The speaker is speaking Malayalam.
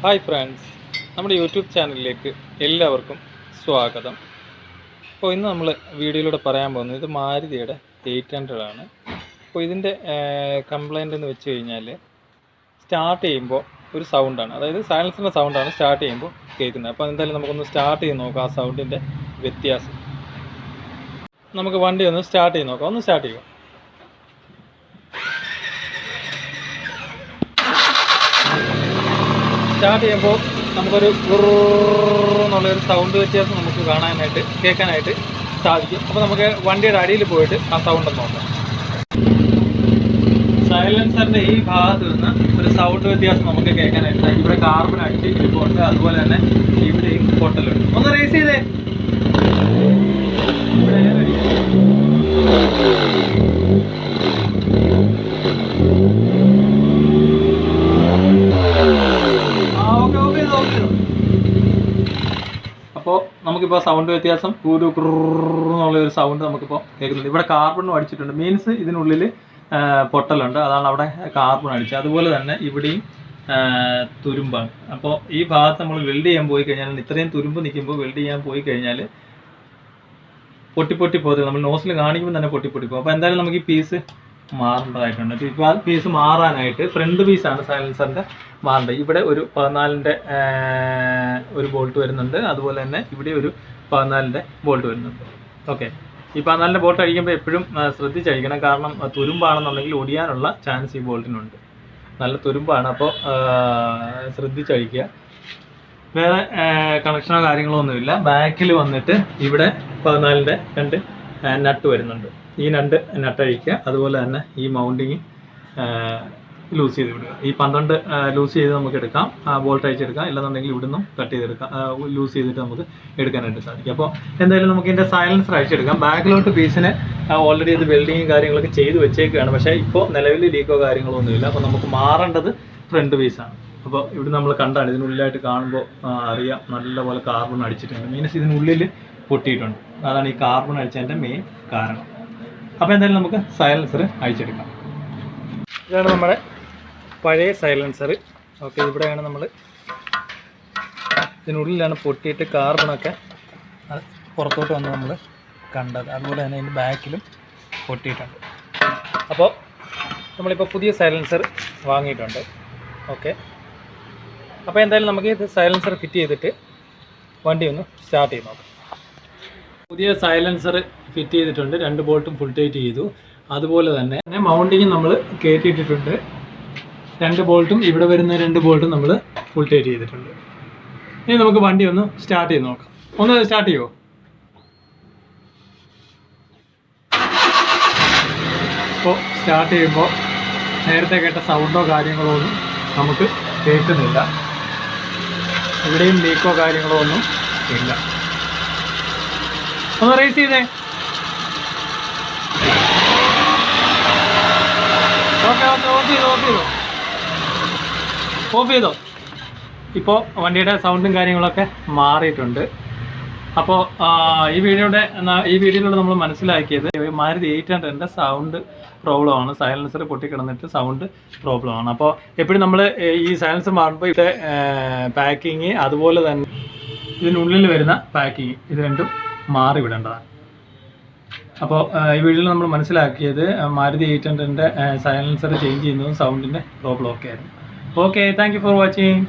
ഹായ് ഫ്രണ്ട്സ്, നമ്മുടെ യൂട്യൂബ് ചാനലിലേക്ക് എല്ലാവർക്കും സ്വാഗതം. അപ്പോൾ ഇന്ന് നമ്മൾ വീഡിയോയിലൂടെ പറയാൻ പോകുന്നത് ഇത് മാരുതിയുടെ 800 ആണ്. അപ്പോൾ ഇതിൻ്റെ കംപ്ലൈൻ്റ് എന്ന് വെച്ച് കഴിഞ്ഞാൽ സ്റ്റാർട്ട് ചെയ്യുമ്പോൾ ഒരു സൗണ്ടാണ്, അതായത് സൈലൻസറിൻ്റെ സൗണ്ടാണ് സ്റ്റാർട്ട് ചെയ്യുമ്പോൾ കേൾക്കുന്നത്. അപ്പോൾ എന്തായാലും നമുക്കൊന്ന് സ്റ്റാർട്ട് ചെയ്ത് നോക്കാം ആ സൗണ്ടിൻ്റെ വ്യത്യാസം. നമുക്ക് വണ്ടി ഒന്ന് സ്റ്റാർട്ട് ചെയ്ത് നോക്കാം. ഒന്ന് സ്റ്റാർട്ട് ചെയ്യുക. സ്റ്റാർട്ട് ചെയ്യുമ്പോൾ നമുക്കൊരു എന്നുള്ളൊരു സൗണ്ട് വ്യത്യാസം നമുക്ക് കേൾക്കാനായിട്ട് സാധിക്കും. അപ്പോൾ നമുക്ക് വണ്ടിയുടെ അടിയിൽ പോയിട്ട് ആ സൗണ്ട് നോക്കാം. സൈലൻസറിൻ്റെ ഈ ഭാഗത്ത് നിന്ന് ഒരു സൗണ്ട് വ്യത്യാസം നമുക്ക് കേൾക്കാനായിട്ട് സാധിക്കും. ഇവിടെ കാർബൺ അടിച്ച് ഇരിപ്പുണ്ട്, അതുപോലെ തന്നെ ഇവിടെയും പൊട്ടലുണ്ട്. ഒന്ന് റേസ് ചെയ്തേ. അപ്പോൾ നമുക്കിപ്പോൾ സൗണ്ട് വ്യത്യാസം എന്നുള്ളൊരു സൗണ്ട് നമുക്കിപ്പോൾ കേൾക്കുന്നുണ്ട്. ഇവിടെ കാർബണും അടിച്ചിട്ടുണ്ട്, മീൻസ് ഇതിനുള്ളിൽ പൊട്ടലുണ്ട്, അതാണ് അവിടെ കാർബൺ അടിച്ചത്. അതുപോലെ തന്നെ ഇവിടെയും തുരുമ്പാണ്. അപ്പോൾ ഈ ഭാഗത്ത് നമ്മൾ വെൽഡ് ചെയ്യാൻ പോയി കഴിഞ്ഞാൽ, ഇത്രയും തുരുമ്പ് നിൽക്കുമ്പോൾ വെൽഡ് ചെയ്യാൻ പോയി കഴിഞ്ഞാൽ പൊട്ടി പോകുന്നത് നമ്മൾ നോസിൽ കാണിക്കുമ്പോൾ തന്നെ പൊട്ടി പോകും. അപ്പോൾ എന്തായാലും നമുക്ക് ഈ പീസ് മാറേണ്ടതായിട്ടുണ്ട്. ഇപ്പോൾ ആ പീസ് മാറാനായിട്ട് ഫ്രണ്ട് പീസാണ് സൈലൻസറിൻ്റെ മാറേണ്ടത്. ഇവിടെ ഒരു 14-ൻ്റെ ഒരു ബോൾട്ട് വരുന്നുണ്ട്, അതുപോലെ തന്നെ ഇവിടെ ഒരു 14-ൻ്റെ ബോൾട്ട് വരുന്നുണ്ട്. ഓക്കെ, ഈ 14-ൻ്റെ ബോൾട്ട് അഴിക്കുമ്പോൾ എപ്പോഴും ശ്രദ്ധിച്ചഴിക്കണം, കാരണം തുരുമ്പാണെന്നുണ്ടെങ്കിൽ ഒടിയാനുള്ള ചാൻസ് ഈ ബോൾട്ടിനുണ്ട്. നല്ല തുരുമ്പാണ്, അപ്പോൾ ശ്രദ്ധിച്ചഴിക്കുക. വേറെ കണക്ഷനോ കാര്യങ്ങളോ ഒന്നുമില്ല. ബാക്കിൽ വന്നിട്ട് ഇവിടെ 14-ൻ്റെ 2 നട്ട് വരുന്നുണ്ട്. ഈ 2 നട്ട് അഴിക്കുക, അതുപോലെ തന്നെ ഈ മൗണ്ടിങ് ലൂസ് ചെയ്ത് വിടുക. ഈ 12 ലൂസ് ചെയ്ത് നമുക്ക് എടുക്കാം, ബോൾട്ട് അഴിച്ചെടുക്കാം, ഇല്ലെന്നുണ്ടെങ്കിൽ ഇവിടുന്ന് കട്ട് ചെയ്തെടുക്കാം, ലൂസ് ചെയ്തിട്ട് നമുക്ക് എടുക്കാനായിട്ട് സാധിക്കും. അപ്പോൾ എന്തായാലും നമുക്ക് ഇതിൻ്റെ സൈലൻസർ അഴിച്ചെടുക്കാം. ബാക്കിലോട്ട് പീസിന് ഓൾറെഡി ഇത് വെൽഡിങ് കാര്യങ്ങളൊക്കെ ചെയ്ത് വെച്ചേക്കുകയാണ്, പക്ഷേ ഇപ്പോൾ നിലവിൽ ലീക്കോ കാര്യങ്ങളോ ഒന്നുമില്ല. അപ്പോൾ നമുക്ക് മാറേണ്ടത് ഫ്രണ്ട് പീസാണ്. അപ്പോൾ ഇവിടെ നമ്മൾ കണ്ടാണ്, ഇതിനുള്ളിലായിട്ട് കാണുമ്പോൾ അറിയാം നല്ലപോലെ കാർബൺ അടിച്ചിട്ടുണ്ട്, മീൻസ് ഇതിനുള്ളിൽ പൊട്ടിയിട്ടുണ്ട്. അതാണ് ഈ കാർബൺ അടിച്ചതിൻ്റെ മെയിൻ കാരണം. അപ്പോൾ എന്തായാലും നമുക്ക് സൈലൻസർ അഴിച്ചെടുക്കാം. ഇതാണ് നമ്മുടെ പഴയ സൈലൻസർ. ഓക്കെ, ഇവിടെയാണ് നമ്മൾ ഇതിനുള്ളിലാണ് പൊട്ടിയിട്ട് കാർബണൊക്കെ പുറത്തോട്ട് വന്ന് നമ്മൾ കണ്ടത്. അതുപോലെ തന്നെ ഇതിൻ്റെ ബാക്കിലും പൊട്ടിയിട്ടുണ്ട്. അപ്പോൾ നമ്മളിപ്പോൾ പുതിയ സൈലൻസർ വാങ്ങിയിട്ടുണ്ട്. ഓക്കെ, അപ്പോൾ എന്തായാലും നമുക്ക് ഇത് സൈലൻസർ ഫിറ്റ് ചെയ്തിട്ട് വണ്ടി ഒന്ന് സ്റ്റാർട്ട് ചെയ്ത് നോക്കാം. പുതിയ സൈലൻസർ ഫിറ്റ് ചെയ്തിട്ടുണ്ട്, 2 ബോൾട്ടും ഫുൾ ടൈറ്റ് ചെയ്തു. അതുപോലെ തന്നെ മൗണ്ടിങ് നമ്മൾ കയറ്റിയിട്ടിട്ടുണ്ട്. 2 ബോൾട്ടും ഇവിടെ വരുന്ന 2 ബോൾട്ടും നമ്മൾ ഫുൾ ടൈറ്റ് ചെയ്തിട്ടുണ്ട്. ഇനി നമുക്ക് വണ്ടി ഒന്ന് സ്റ്റാർട്ട് ചെയ്ത് നോക്കാം. ഒന്ന് സ്റ്റാർട്ട് ചെയ്യുമോ? അപ്പോൾ സ്റ്റാർട്ട് ചെയ്യുമ്പോൾ നേരത്തെ കേട്ട സൗണ്ടോ കാര്യങ്ങളോ ഒന്നും നമുക്ക് കേൾക്കുന്നില്ല. ഇവിടെയും ലീക്കോ കാര്യങ്ങളോ ഒന്നും ഇല്ല. ഒന്ന് റേസ് ചെയ്തേ. ഓഫ് ചെയ്തോ. ഇപ്പോൾ വണ്ടിയുടെ സൗണ്ടും കാര്യങ്ങളൊക്കെ മാറിയിട്ടുണ്ട്. അപ്പോൾ ഈ വീഡിയോയിലൂടെ നമ്മൾ മനസ്സിലാക്കിയത് മാരുതി 800-ൻ്റെ സൗണ്ട് പ്രോബ്ലമാണ്, സൈലൻസർ പൊട്ടിക്കിടന്നിട്ട് സൗണ്ട് പ്രോബ്ലമാണ്. അപ്പോൾ എപ്പോഴും നമ്മൾ ഈ സൈലൻസർ മാറുമ്പോൾ ഇവിടെ പാക്കിങ്, അതുപോലെ തന്നെ ഇതിനുള്ളിൽ വരുന്ന പാക്കിങ്, ഇത് രണ്ടും മാറി വിടേണ്ടതാണ്. അപ്പോൾ ഈ വീഡിയോയിൽ നമ്മൾ മനസ്സിലാക്കിയത് മാരുതി 800-ൻ്റെ സൈലൻസർ ചേഞ്ച് ചെയ്യുന്നതും സൗണ്ടിൻ്റെ പ്രോബ്ലം ഒക്കെ ആയിരുന്നു. Okay, thank you for watching.